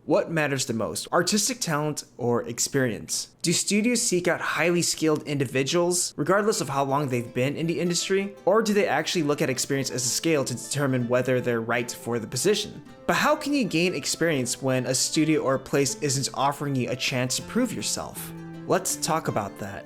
What matters the most, artistic talent or experience? Do studios seek out highly skilled individuals, regardless of how long they've been in the industry? Or do they actually look at experience as a scale to determine whether they're right for the position? But how can you gain experience when a studio or a place isn't offering you a chance to prove yourself? Let's talk about that.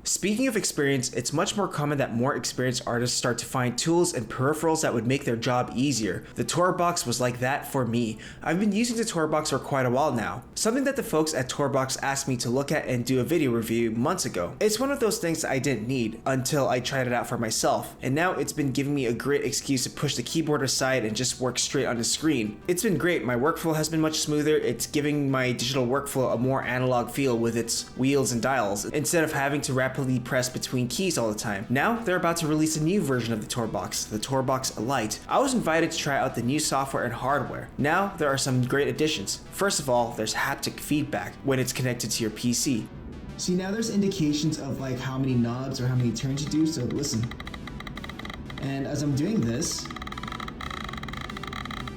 Speaking of experience, it's much more common that more experienced artists start to find tools and peripherals that would make their job easier. The Tourbox was like that for me. I've been using the Tourbox for quite a while now. Something that the folks at Tourbox asked me to look at and do a video review months ago. It's one of those things that I didn't need until I tried it out for myself, and now it's been giving me a great excuse to push the keyboard aside and just work straight on the screen. It's been great. My workflow has been much smoother. It's giving my digital workflow a more analog feel with its wheels and dials, instead of having to rapidly press between keys all the time. Now they're about to release a new version of the Tourbox, the Tourbox Elite. I was invited to try out the new software and hardware. Now there are some great additions. First of all, there's haptic feedback when it's connected to your PC. See, now there's indications of like how many knobs or how many turns you do, so listen. And as I'm doing this,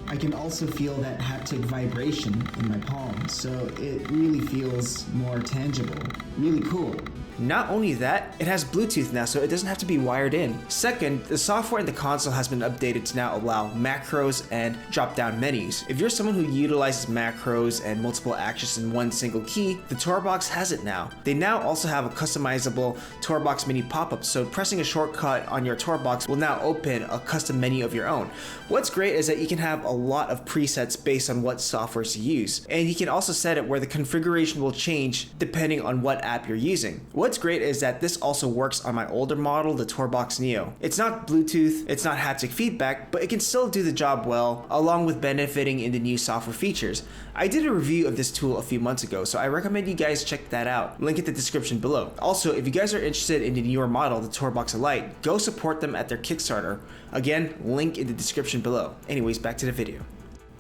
I can also feel that haptic vibration in my palm, so it really feels more tangible. Really cool. Not only that, it has Bluetooth now, so it doesn't have to be wired in. Second, the software in the console has been updated to now allow macros and drop-down menus. If you're someone who utilizes macros and multiple actions in one single key, the Tourbox has it now. They now also have a customizable Tourbox menu pop-up, so pressing a shortcut on your Tourbox will now open a custom menu of your own. What's great is that you can have a lot of presets based on what software to use, and you can also set it where the configuration will change depending on what app you're using. What's great is that this also works on my older model, the Tourbox Neo. It's not Bluetooth, it's not haptic feedback, but it can still do the job well, along with benefiting in the new software features. I did a review of this tool a few months ago, so I recommend you guys check that out. Link in the description below. Also, if you guys are interested in the newer model, the Tourbox Elite, go support them at their Kickstarter. Again, link in the description below. Anyways, back to the video.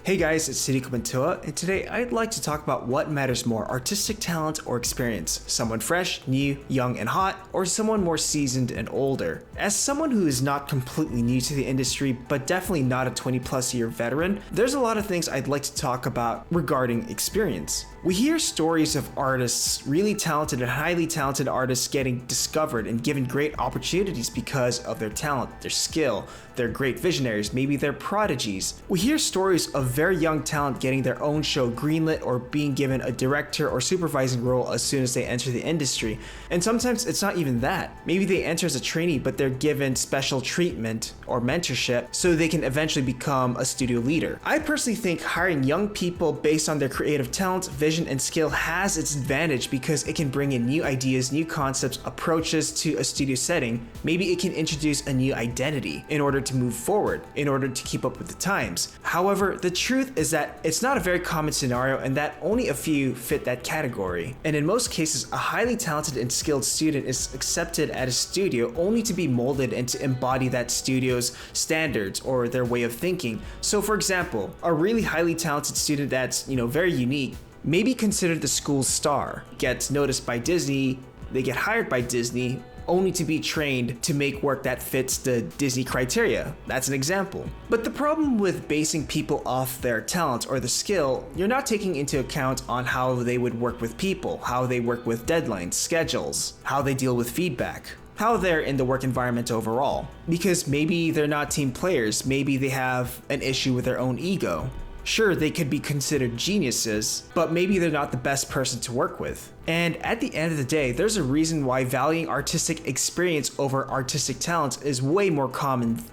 Hey guys, it's Cynical Mantilla, and today I'd like to talk about what matters more, artistic talent or experience. Someone fresh, new, young, and hot, or someone more seasoned and older. As someone who is not completely new to the industry, but definitely not a 20+ year veteran, there's a lot of things I'd like to talk about regarding experience. We hear stories of artists, really talented and highly talented artists getting discovered and given great opportunities because of their talent, their skill, they're great visionaries, maybe they're prodigies. We hear stories of very young talent getting their own show greenlit or being given a director or supervising role as soon as they enter the industry. And sometimes it's not even that. Maybe they enter as a trainee, but they're given special treatment or mentorship so they can eventually become a studio leader. I personally think hiring young people based on their creative talent, vision, and skill has its advantage because it can bring in new ideas, new concepts, approaches to a studio setting. Maybe it can introduce a new identity in order to move forward, in order to keep up with the times. However, the truth is that it's not a very common scenario and that only a few fit that category. And in most cases, a highly talented and skilled student is accepted at a studio only to be molded and to embody that studio's standards or their way of thinking. So for example, a really highly talented student that's, very unique, maybe considered the school's star, gets noticed by Disney, they get hired by Disney, only to be trained to make work that fits the Disney criteria. That's an example. But the problem with basing people off their talent or the skill, you're not taking into account on how they would work with people, how they work with deadlines, schedules, how they deal with feedback, how they're in the work environment overall. Because maybe they're not team players, maybe they have an issue with their own ego. Sure, they could be considered geniuses, but maybe they're not the best person to work with. And at the end of the day, there's a reason why valuing artistic experience over artistic talent is way more common.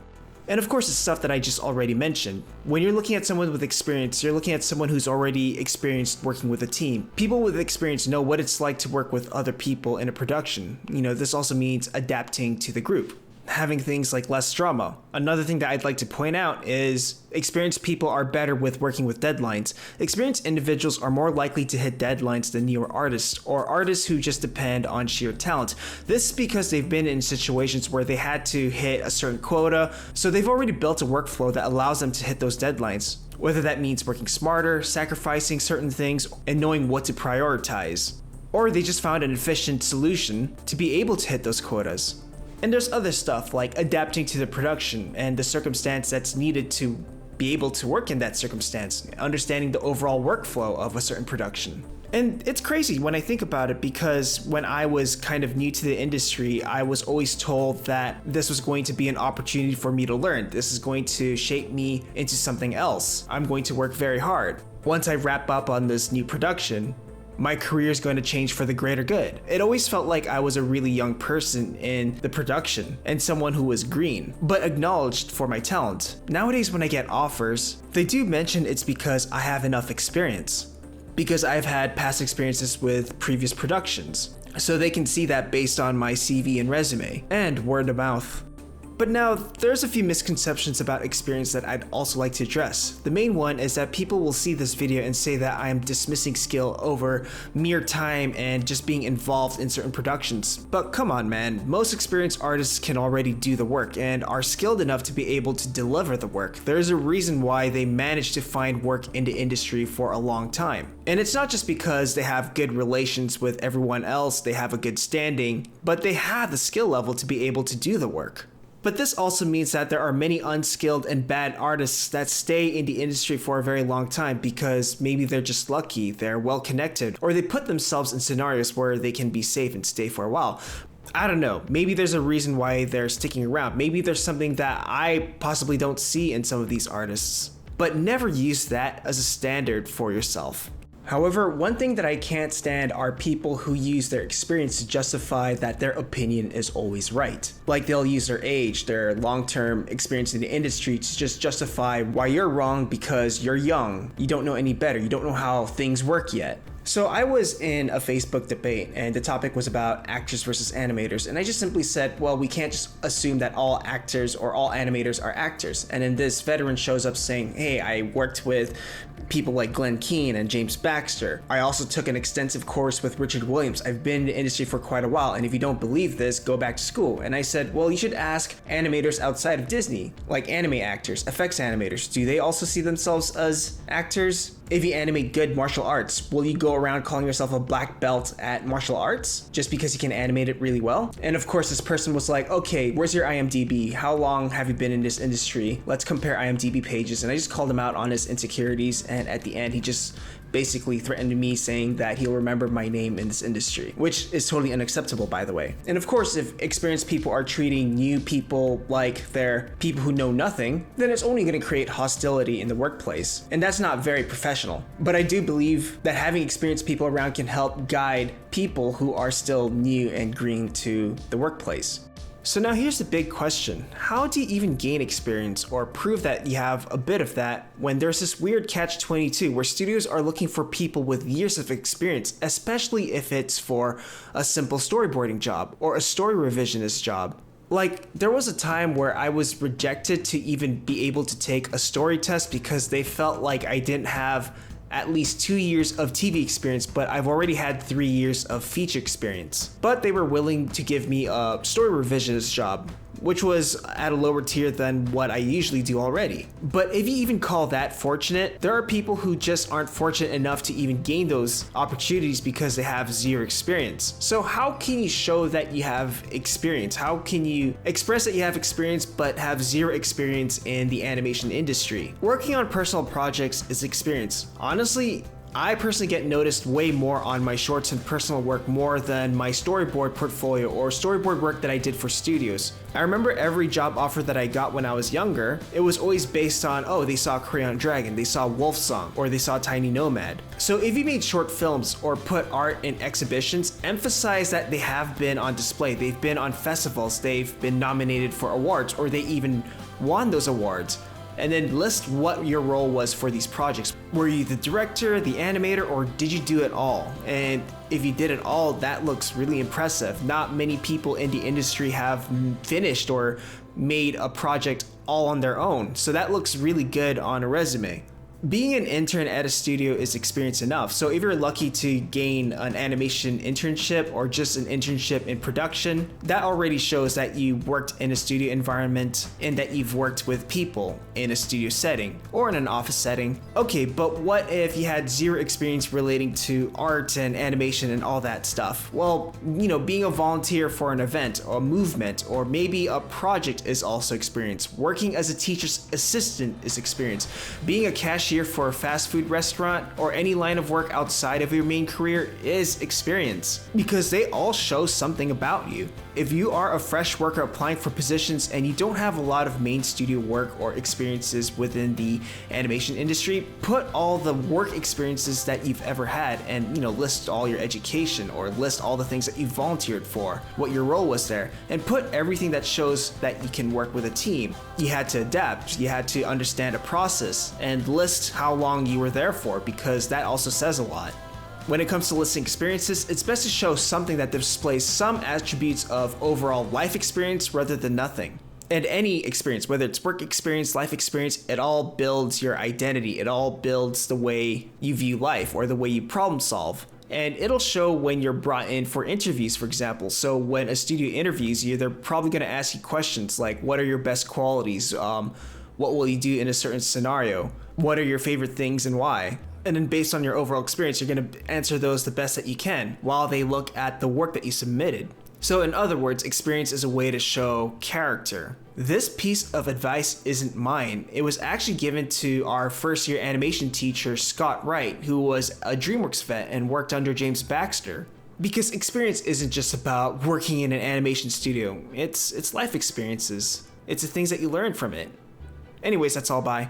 And of course, it's stuff that I just already mentioned. When you're looking at someone with experience, you're looking at someone who's already experienced working with a team. People with experience know what it's like to work with other people in a production. This also means adapting to the group, having things like less drama. Another thing that I'd like to point out is experienced people are better with working with deadlines. Experienced individuals are more likely to hit deadlines than newer artists or artists who just depend on sheer talent. This is because they've been in situations where they had to hit a certain quota, so they've already built a workflow that allows them to hit those deadlines. Whether that means working smarter, sacrificing certain things, and knowing what to prioritize. or they just found an efficient solution to be able to hit those quotas. And there's other stuff like adapting to the production and the circumstance that's needed to be able to work in that circumstance, understanding the overall workflow of a certain production. And it's crazy when I think about it, because when I was kind of new to the industry, I was always told that this was going to be an opportunity for me to learn. This is going to shape me into something else. I'm going to work very hard. Once I wrap up on this new production, my career is going to change for the greater good. It always felt like I was a really young person in the production and someone who was green, but acknowledged for my talent. Nowadays, when I get offers, they do mention it's because I have enough experience, because I've had past experiences with previous productions. So they can see that based on my CV and resume, and word of mouth. But now, there's a few misconceptions about experience that I'd also like to address. The main one is that people will see this video and say that I am dismissing skill over mere time and just being involved in certain productions. But come on, man, most experienced artists can already do the work and are skilled enough to be able to deliver the work. There's a reason why they managed to find work in the industry for a long time. And it's not just because they have good relations with everyone else, they have a good standing, but they have the skill level to be able to do the work. But this also means that there are many unskilled and bad artists that stay in the industry for a very long time because maybe they're just lucky, they're well connected, or they put themselves in scenarios where they can be safe and stay for a while. I don't know, maybe there's a reason why they're sticking around. Maybe there's something that I possibly don't see in some of these artists. But never use that as a standard for yourself. However, one thing that I can't stand are people who use their experience to justify that their opinion is always right. Like they'll use their age, their long-term experience in the industry to just justify why you're wrong because you're young, you don't know any better, you don't know how things work yet. So I was in a Facebook debate and the topic was about actors versus animators, and I just simply said, well, we can't just assume that all actors or all animators are actors. And then this veteran shows up saying, hey, I worked with people like Glenn Keane and James Baxter. I also took an extensive course with Richard Williams. I've been in the industry for quite a while, and if you don't believe this, go back to school. And I said, well, you should ask animators outside of Disney, like anime actors, effects animators. Do they also see themselves as actors? If you animate good martial arts, will you go around calling yourself a black belt at martial arts just because you can animate it really well? And of course, this person was like, okay, where's your IMDb? How long have you been in this industry? Let's compare IMDb pages. And I just called him out on his insecurities. And at the end, he just basically threatened me saying that he'll remember my name in this industry, which is totally unacceptable, by the way. And of course, if experienced people are treating new people like they're people who know nothing, then it's only going to create hostility in the workplace. And that's not very professional. But I do believe that having experienced people around can help guide people who are still new and green to the workplace. So now here's the big question. How do you even gain experience or prove that you have a bit of that when there's this weird catch-22 where studios are looking for people with years of experience, especially if it's for a simple storyboarding job or a story revisionist job? Like, there was a time where I was rejected to even be able to take a story test because they felt like I didn't have at least 2 years of TV experience, but I've already had 3 years of feature experience. But they were willing to give me a story revisionist job, which was at a lower tier than what I usually do already. But if you even call that fortunate, there are people who just aren't fortunate enough to even gain those opportunities because they have zero experience. So how can you show that you have experience? How can you express that you have experience but have zero experience in the animation industry? Working on personal projects is experience. Honestly, I personally get noticed way more on my shorts and personal work more than my storyboard portfolio or storyboard work that I did for studios. I remember every job offer that I got when I was younger, it was always based on, oh, they saw Crayon Dragon, they saw Wolf Song, or they saw Tiny Nomad. So if you made short films or put art in exhibitions, emphasize that they have been on display, they've been on festivals, they've been nominated for awards, or they even won those awards. And then list what your role was for these projects. Were you the director, the animator, or did you do it all? And if you did it all, that looks really impressive. Not many people in the industry have finished or made a project all on their own. So that looks really good on a resume. Being an intern at a studio is experience enough. So if you're lucky to gain an animation internship or just an internship in production, that already shows that you worked in a studio environment and that you've worked with people in a studio setting or in an office setting. Okay, but what if you had zero experience relating to art and animation and all that stuff? Well, being a volunteer for an event or a movement or maybe a project is also experience. Working as a teacher's assistant is experience. Being a cashier for a fast food restaurant or any line of work outside of your main career is experience, because they all show something about you. If you are a fresh worker applying for positions and you don't have a lot of main studio work or experiences within the animation industry, put all the work experiences that you've ever had and list all your education or list all the things that you volunteered for, what your role was there, and put everything that shows that you can work with a team. You had to adapt, you had to understand a process, and list how long you were there for, because that also says a lot. When it comes to listing experiences, it's best to show something that displays some attributes of overall life experience rather than nothing. And any experience, whether it's work experience, life experience, it all builds your identity. It all builds the way you view life or the way you problem solve. And it'll show when you're brought in for interviews, for example. So when a studio interviews you, they're probably going to ask you questions like, what are your best qualities? What will you do in a certain scenario? What are your favorite things and why? And then based on your overall experience, you're going to answer those the best that you can while they look at the work that you submitted. So in other words, experience is a way to show character. This piece of advice isn't mine. It was actually given to our first year animation teacher, Scott Wright, who was a DreamWorks vet and worked under James Baxter. Because experience isn't just about working in an animation studio. It's life experiences. It's the things that you learn from it. Anyways, that's all. Bye.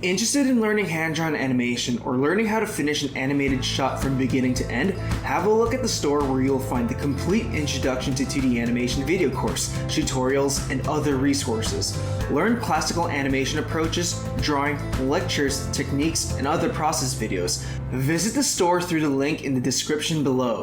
Interested in learning hand-drawn animation or learning how to finish an animated shot from beginning to end? Have a look at the store where you'll find the complete Introduction to 2D Animation video course, tutorials, and other resources. Learn classical animation approaches, drawing, lectures, techniques, and other process videos. Visit the store through the link in the description below.